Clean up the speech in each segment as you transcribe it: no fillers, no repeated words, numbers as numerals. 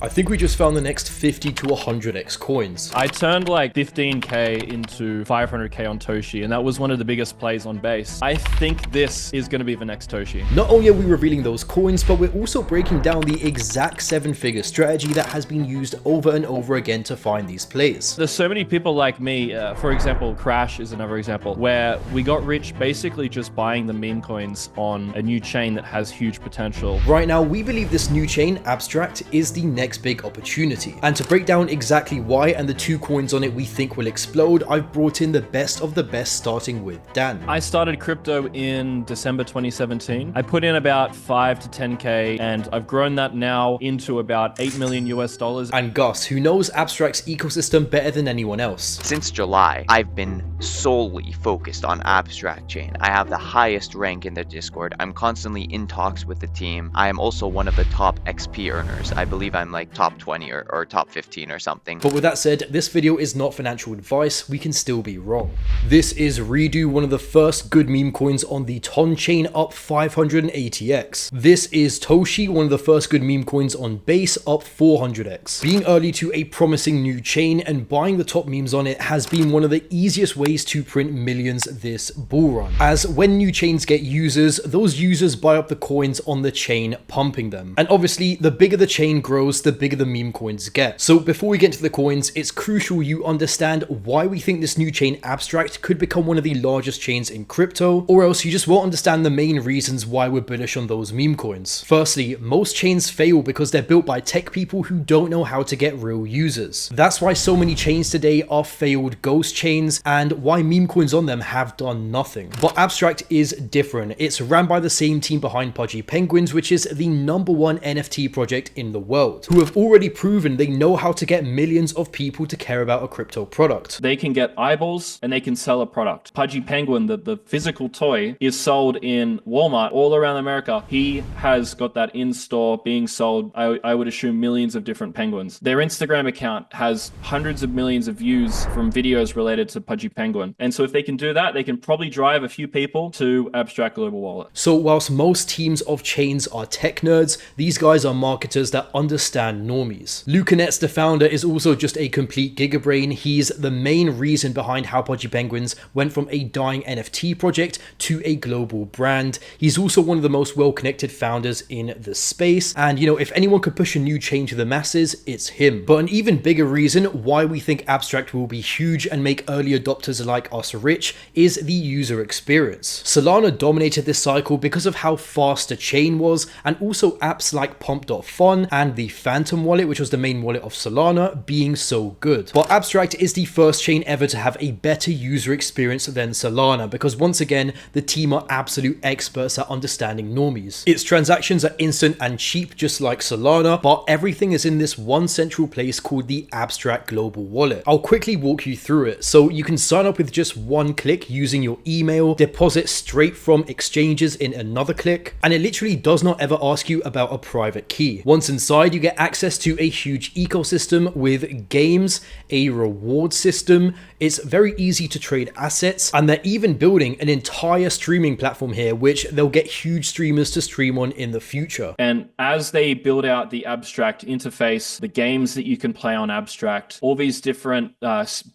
I think we just found the next 50 to 100x coins. I turned like 15k into 500k on Toshi, and that was one of the biggest plays on base. I think this is going to be the next Toshi. Not only are we revealing those coins, but we're also breaking down the exact 7-figure strategy that has been used over and over again to find these plays. There's so many people like me, for example, Crash is another example, where we got rich basically just buying the meme coins on a new chain that has huge potential. Right now, we believe this new chain, Abstract, is the next big opportunity. And to break down exactly why and the 2 coins on it we think will explode, I've brought in the best of the best, starting with Dan. I started crypto in December 2017. I put in about 5 to 10k, and I've grown that now into about $8 million US. And Gus, who knows Abstract's ecosystem better than anyone else. Since July, I've been solely focused on Abstract chain. I have the highest rank in the Discord. I'm constantly in talks with the team. I am also one of the top XP earners. I believe I'm like top 20 or top 15 or something. But with that said, this video is not financial advice. We can still be wrong. This is Redo, one of the first good meme coins on the Ton chain, up 580x. This is Toshi, one of the first good meme coins on base, up 400x. Being early to a promising new chain and buying the top memes on it has been one of the easiest ways to print millions this bull run, as when new chains get users, those users buy up the coins on the chain, pumping them. And obviously, the bigger the chain grows, the bigger the meme coins get. So before we get into the coins, it's crucial you understand why we think this new chain Abstract could become one of the largest chains in crypto, or else you just won't understand the main reasons why we're bullish on those meme coins. Firstly, most chains fail because they're built by tech people who don't know how to get real users. That's why so many chains today are failed ghost chains, and why meme coins on them have done nothing. But Abstract is different. It's ran by the same team behind Pudgy Penguins, which is the #1 NFT project in the world, who have already proven they know how to get millions of people to care about a crypto product. They can get eyeballs and they can sell a product. Pudgy Penguin, the physical toy, is sold in Walmart all around America. He has got that in store being sold, I would assume, millions of different penguins. Their Instagram account has hundreds of millions of views from videos related to Pudgy Penguin. And so if they can do that, they can probably drive a few people to Abstract Global Wallet. So whilst most teams of chains are tech nerds, these guys are marketers that understand normies. Lucanets, the founder, is also just a complete gigabrain. He's the main reason behind how Pudgy Penguins went from a dying NFT project to a global brand. He's also one of the most well-connected founders in the space. And, you know, if anyone could push a new chain to the masses, it's him. But an even bigger reason why we think Abstract will be huge and make early adopters like us rich is the user experience. Solana dominated this cycle because of how fast the chain was, and also apps like Pump.fun and the Phantom wallet, which was the main wallet of Solana, being so good. But Abstract is the first chain ever to have a better user experience than Solana, because once again, the team are absolute experts at understanding normies. Its transactions are instant and cheap, just like Solana, but everything is in this one central place called the Abstract Global Wallet. I'll quickly walk you through it. So you can sign up with just one click using your email, deposit straight from exchanges in another click, and it literally does not ever ask you about a private key. Once inside, you get access to a huge ecosystem with games, a reward system. It's very easy to trade assets, and they're even building an entire streaming platform here, which they'll get huge streamers to stream on in the future. And as they build out the Abstract interface, the games that you can play on Abstract, all these different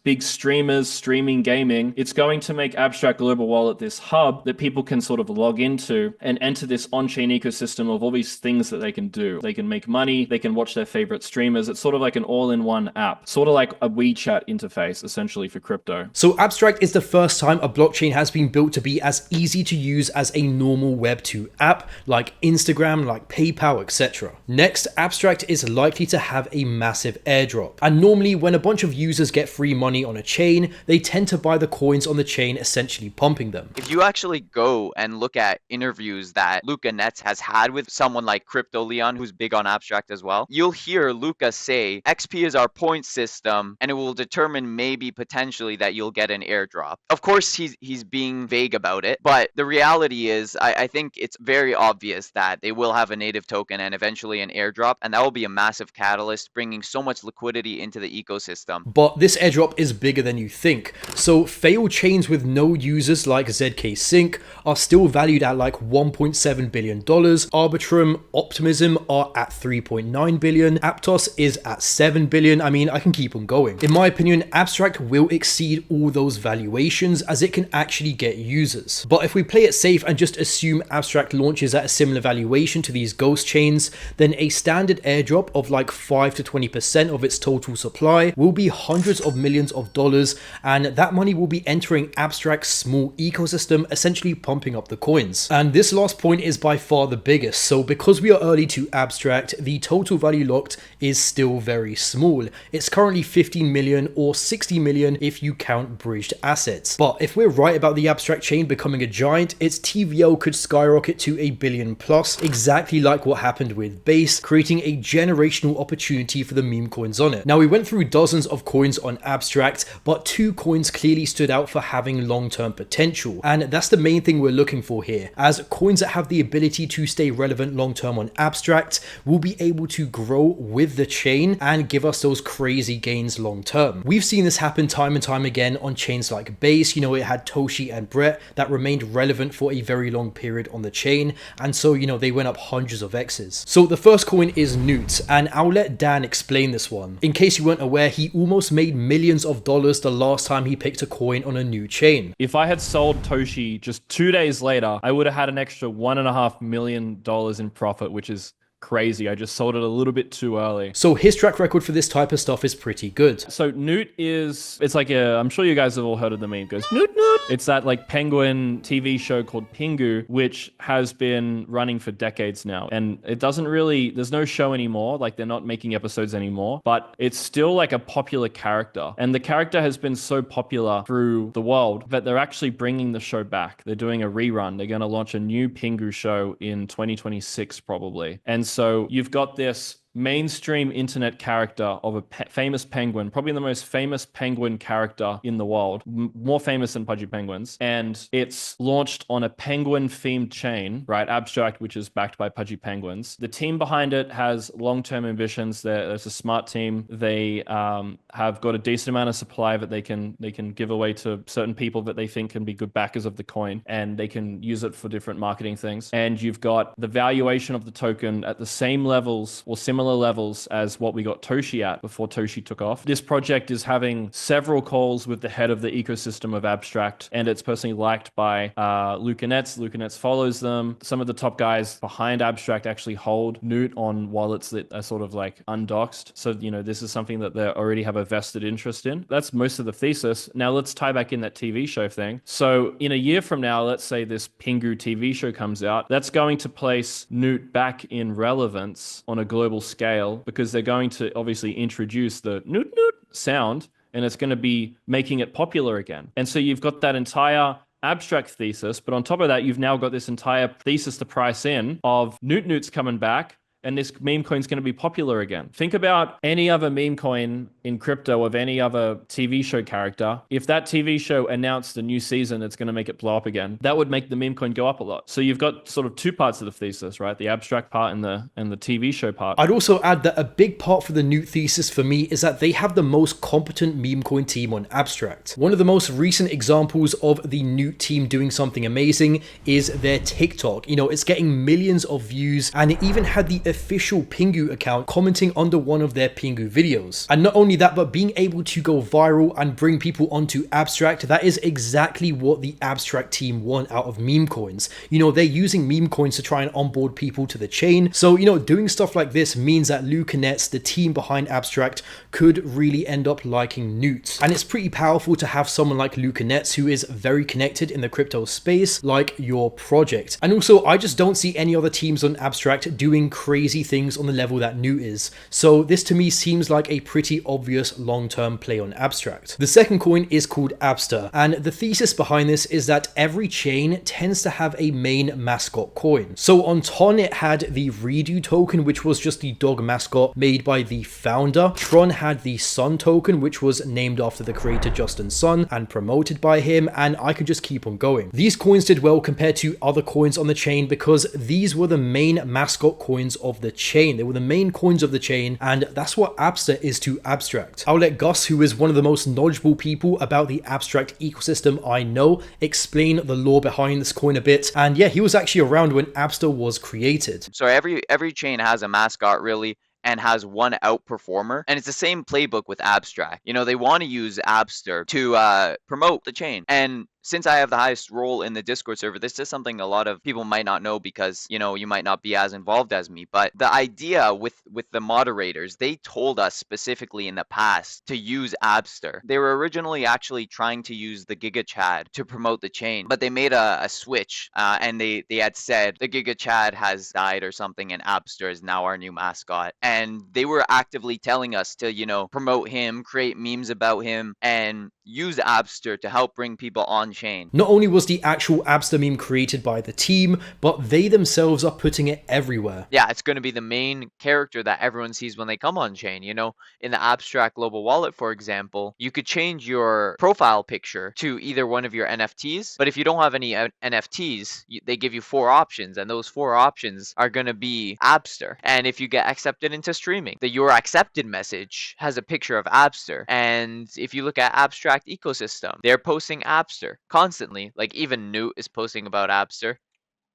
big streamers streaming gaming, it's going to make Abstract Global Wallet this hub that people can sort of log into and enter this on-chain ecosystem of all these things that they can do. They can make money, they can watch their favorite streamers. It's sort of like an all-in-one app, sort of like a WeChat interface, essentially, for crypto. So Abstract is the first time a blockchain has been built to be as easy to use as a normal Web2 app, like Instagram, like PayPal, etc. Next, Abstract is likely to have a massive airdrop. And normally, when a bunch of users get free money on a chain, they tend to buy the coins on the chain, essentially pumping them. If you actually go and look at interviews that Luca Nets has had with someone like Crypto Leon, who's big on Abstract as well, you'll hear Luca say, XP is our point system, and it will determine maybe potentially that you'll get an airdrop. Of course, he's being vague about it, but the reality is, I think it's very obvious that they will have a native token and eventually an airdrop, and that will be a massive catalyst, bringing so much liquidity into the ecosystem. But this airdrop is bigger than you think. So failed chains with no users like ZK Sync are still valued at like $1.7 billion. Arbitrum, Optimism are at $3.9 9 billion, Aptos is at 7 billion. I mean, I can keep on going. In my opinion, Abstract will exceed all those valuations as it can actually get users. But if we play it safe and just assume Abstract launches at a similar valuation to these ghost chains, then a standard airdrop of like 5 to 20% of its total supply will be hundreds of millions of dollars, and that money will be entering Abstract's small ecosystem, essentially pumping up the coins. And this last point is by far the biggest. So because we are early to Abstract, the total value locked is still very small. It's currently 15 million or 60 million if you count bridged assets. But if we're right about the Abstract chain becoming a giant, its TVL could skyrocket to a billion plus, exactly like what happened with Base, creating a generational opportunity for the meme coins on it. Now, we went through dozens of coins on Abstract, but 2 coins clearly stood out for having long-term potential, and that's the main thing we're looking for here, as coins that have the ability to stay relevant long-term on Abstract will be able to grow with the chain and give us those crazy gains long-term. We've seen this happen time and time again on chains like Base. You know, it had Toshi and Brett that remained relevant for a very long period on the chain, and so, you know, they went up hundreds of X's. So the first coin is NOOT, and I'll let Dan explain this one. In case you weren't aware, he almost made millions of dollars the last time he picked a coin on a new chain. If I had sold Toshi just 2 days later, I would have had an extra $1.5 million in profit, which is crazy. I just sold it a little bit too early. So his track record for this type of stuff is pretty good. So Newt it's like I'm sure you guys have all heard of the meme. It goes, Newt, Newt. It's that like penguin TV show called Pingu, which has been running for decades now. And it doesn't really, there's no show anymore. Like they're not making episodes anymore, but it's still like a popular character. And the character has been so popular through the world that they're actually bringing the show back. They're doing a rerun. They're going to launch a new Pingu show in 2026 probably. And so you've got this mainstream internet character of a famous penguin, probably the most famous penguin character in the world, more famous than Pudgy Penguins, and it's launched on a penguin themed chain, right? Abstract, which is backed by Pudgy Penguins. The team behind it has long-term ambitions. There's a smart team. They have got a decent amount of supply that they can give away to certain people that they think can be good backers of the coin, and they can use it for different marketing things. And you've got the valuation of the token at the same levels or similar levels as what we got Toshi at before Toshi took off. This project is having several calls with the head of the ecosystem of Abstract, and it's personally liked by Lucanets. Lucanets follows them. Some of the top guys behind Abstract actually hold Newt on wallets that are sort of like undoxed. So, you know, this is something that they already have a vested interest in. That's most of the thesis. Now let's tie back in that TV show thing. So in a year from now, let's say this Pingu TV show comes out, that's going to place Newt back in relevance on a global scale, because they're going to obviously introduce the Newt Newt sound, and it's going to be making it popular again. And so you've got that entire Abstract thesis, but on top of that, you've now got this entire thesis to price in of Newt Newt's coming back, and this meme coin is going to be popular again. Think about any other meme coin in crypto of any other TV show character. If that TV show announced a new season that's going to make it blow up again, that would make the meme coin go up a lot. So you've got sort of two parts of the thesis, right? The Abstract part and the TV show part. I'd also add that a big part for the NOOT thesis for me is that they have the most competent meme coin team on Abstract. One of the most recent examples of the NOOT team doing something amazing is their TikTok. You know, it's getting millions of views, and it even had the official Pingu account commenting under one of their Pingu videos. And not only that, but being able to go viral and bring people onto Abstract, that is exactly what the Abstract team want out of meme coins. You know, they're using meme coins to try and onboard people to the chain. So, you know, doing stuff like this means that Lucanets, the team behind Abstract, could really end up liking NOOT. And it's pretty powerful to have someone like Lucanets, who is very connected in the crypto space, like your project. And also, I just don't see any other teams on Abstract doing crazy things on the level that NOOT is. So this to me seems like a pretty obvious long-term play on Abstract. The second coin is called ABSTER, and the thesis behind this is that every chain tends to have a main mascot coin. So on Ton, it had the Redo token, which was just the dog mascot made by the founder. Tron had the Sun token, which was named after the creator Justin Sun and promoted by him, and I could just keep on going. These coins did well compared to other coins on the chain because these were the main mascot coins of the chain. They were the main coins of the chain, and that's what ABSTER is to Abstract. I'll let Gus, who is one of the most knowledgeable people about the Abstract ecosystem I know, explain the lore behind this coin a bit. And yeah, he was actually around when ABSTER was created. So every chain has a mascot, really. and has one outperformer. And it's the same playbook with Abstract. You know, they want to use ABSTER to promote the chain. And since I have the highest role in the Discord server, this is something a lot of people might not know because, you know, you might not be as involved as me. But the idea with the moderators, they told us specifically in the past to use ABSTER. They were originally actually trying to use the GigaChad to promote the chain, but they made a switch and they had said the GigaChad has died or something and ABSTER is now our new mascot. And they were actively telling us to, you know, promote him, create memes about him, and use ABSTER to help bring people on chain. Not only was the actual ABSTER meme created by the team, but they themselves are putting it everywhere. Yeah, it's going to be the main character that everyone sees when they come on chain. You know, in the Abstract Global Wallet, for example, you could change your profile picture to either one of your NFTs, but if you don't have any NFTs, they give you 4 options, and those 4 options are going to be ABSTER. And if you get accepted into streaming, the "You're Accepted" message has a picture of ABSTER. And if you look at Abstract ecosystem, they're posting ABSTER constantly. Like even Noot is posting about ABSTER,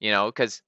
you know, because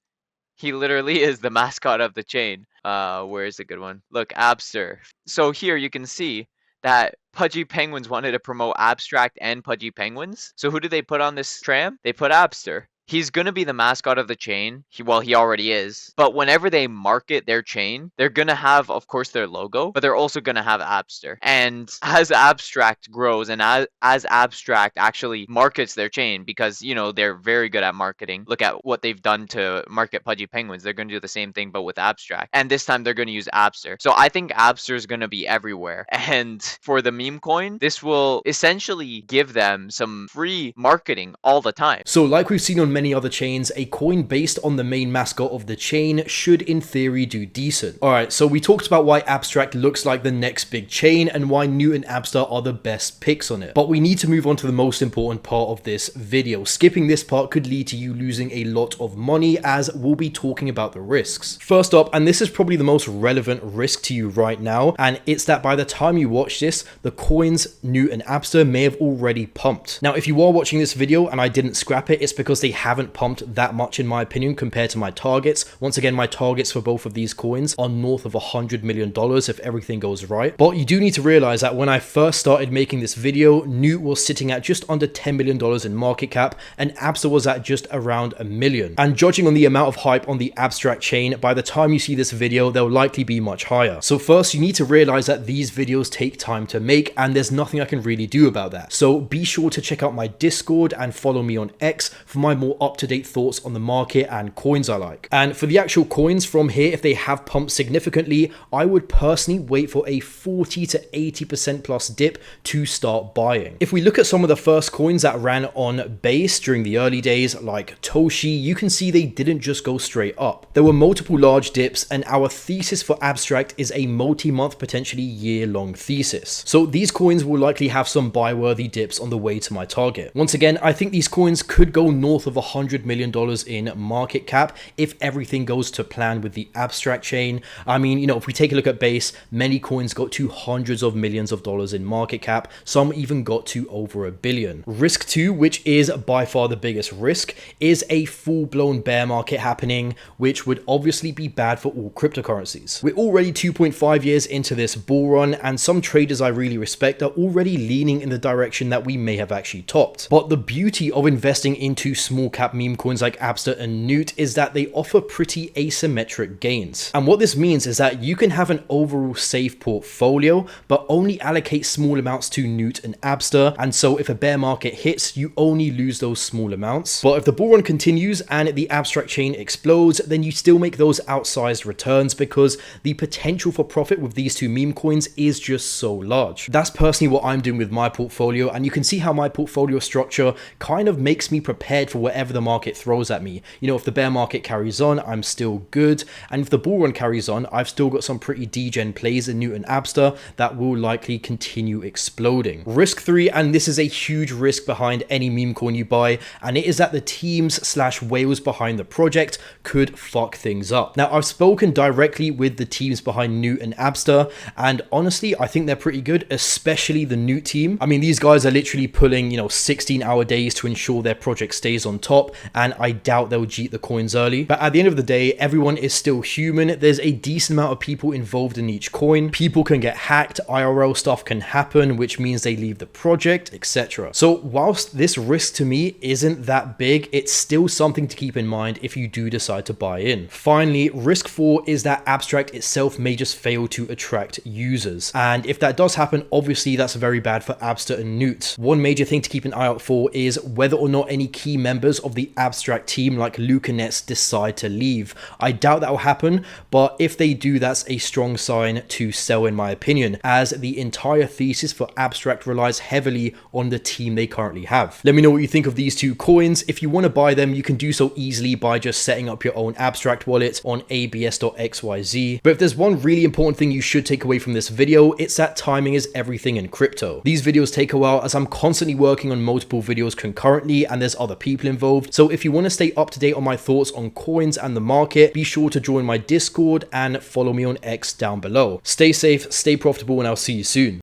he literally is the mascot of the chain. Where is a good one? Look, ABSTER. So here you can see that Pudgy Penguins wanted to promote Abstract and Pudgy Penguins. So who did they put on this tram? They put ABSTER. He's going to be the mascot of the chain. He already is. But whenever they market their chain, they're going to have, of course, their logo, but they're also going to have ABSTER. And as Abstract grows and as Abstract actually markets their chain, because, you know, they're very good at marketing. Look at what they've done to market Pudgy Penguins. They're going to do the same thing, but with Abstract. And this time they're going to use ABSTER. So I think ABSTER is going to be everywhere. And for the meme coin, this will essentially give them some free marketing all the time. So like we've seen on many other chains, a coin based on the main mascot of the chain should in theory do decent. Alright, so we talked about why Abstract looks like the next big chain and why NOOT and ABSTER are the best picks on it. But we need to move on to the most important part of this video. Skipping this part could lead to you losing a lot of money, as we'll be talking about the risks. First up, and this is probably the most relevant risk to you right now, and it's that by the time you watch this, the coins NOOT and ABSTER may have already pumped. Now, if you are watching this video and I didn't scrap it, it's because they haven't pumped that much in my opinion compared to my targets. Once again, my targets for both of these coins are north of $100 million if everything goes right. But you do need to realize that when I first started making this video, NOOT was sitting at just under $10 million in market cap and ABSTER was at just around $1 million. And judging on the amount of hype on the Abstract chain, by the time you see this video, they'll likely be much higher. So first, you need to realize that these videos take time to make and there's nothing I can really do about that. So be sure to check out my Discord and follow me on X for my more up-to-date thoughts on the market and coins I like. And for the actual coins from here, if they have pumped significantly, I would personally wait for a 40 to 80% plus dip to start buying. If we look at some of the first coins that ran on base during the early days, like Toshi, you can see they didn't just go straight up. There were multiple large dips, and our thesis for Abstract is a multi-month, potentially year-long thesis. So these coins will likely have some buy-worthy dips on the way to my target. Once again, I think these coins could go north of $100 million in market cap if everything goes to plan with the Abstract chain. I mean, you know, if we take a look at base, many coins got to hundreds of millions of dollars in market cap. Some even got to over $1 billion. Risk 2, which is by far the biggest risk, is a full-blown bear market happening, which would obviously be bad for all cryptocurrencies. We're already 2.5 years into this bull run, and some traders I really respect are already leaning in the direction that we may have actually topped. But the beauty of investing into small cap meme coins like ABSTER and NOOT is that they offer pretty asymmetric gains. And what this means is that you can have an overall safe portfolio, but only allocate small amounts to NOOT and ABSTER. And so if a bear market hits, you only lose those small amounts. But if the bull run continues and the Abstract chain explodes, then you still make those outsized returns because the potential for profit with these two meme coins is just so large. That's personally what I'm doing with my portfolio, and you can see how my portfolio structure kind of makes me prepared for whatever the market throws at me. You know, if the bear market carries on, I'm still good, and if the bull run carries on, I've still got some pretty degen plays in NOOT and ABSTER that will likely continue exploding. Risk 3, and this is a huge risk behind any meme coin you buy, and it is that the teams/whales behind the project could fuck things up. Now, I've spoken directly with the teams behind NOOT and ABSTER, and honestly, I think they're pretty good, especially the NOOT team. I mean, these guys are literally pulling, you know, 16-hour days to ensure their project stays on top. top, and I doubt they'll jeet the coins early. But at the end of the day, everyone is still human. There's a decent amount of people involved in each coin. People can get hacked, IRL stuff can happen, which means they leave the project, etc. So whilst this risk to me isn't that big, it's still something to keep in mind if you do decide to buy in. Finally, risk 4 is that Abstract itself may just fail to attract users. And if that does happen, obviously that's very bad for ABSTER and NOOT. One major thing to keep an eye out for is whether or not any key members of the Abstract team like Luke and Nets decide to leave. I doubt that will happen, but if they do, that's a strong sign to sell in my opinion, as the entire thesis for Abstract relies heavily on the team they currently have. Let me know what you think of these two coins. If you want to buy them, you can do so easily by just setting up your own Abstract wallet on abs.xyz. But if there's one really important thing you should take away from this video, it's that timing is everything in crypto. These videos take a while as I'm constantly working on multiple videos concurrently and there's other people involved. So if you want to stay up to date on my thoughts on coins and the market, be sure to join my Discord and follow me on X down below. Stay safe, stay profitable, and I'll see you soon.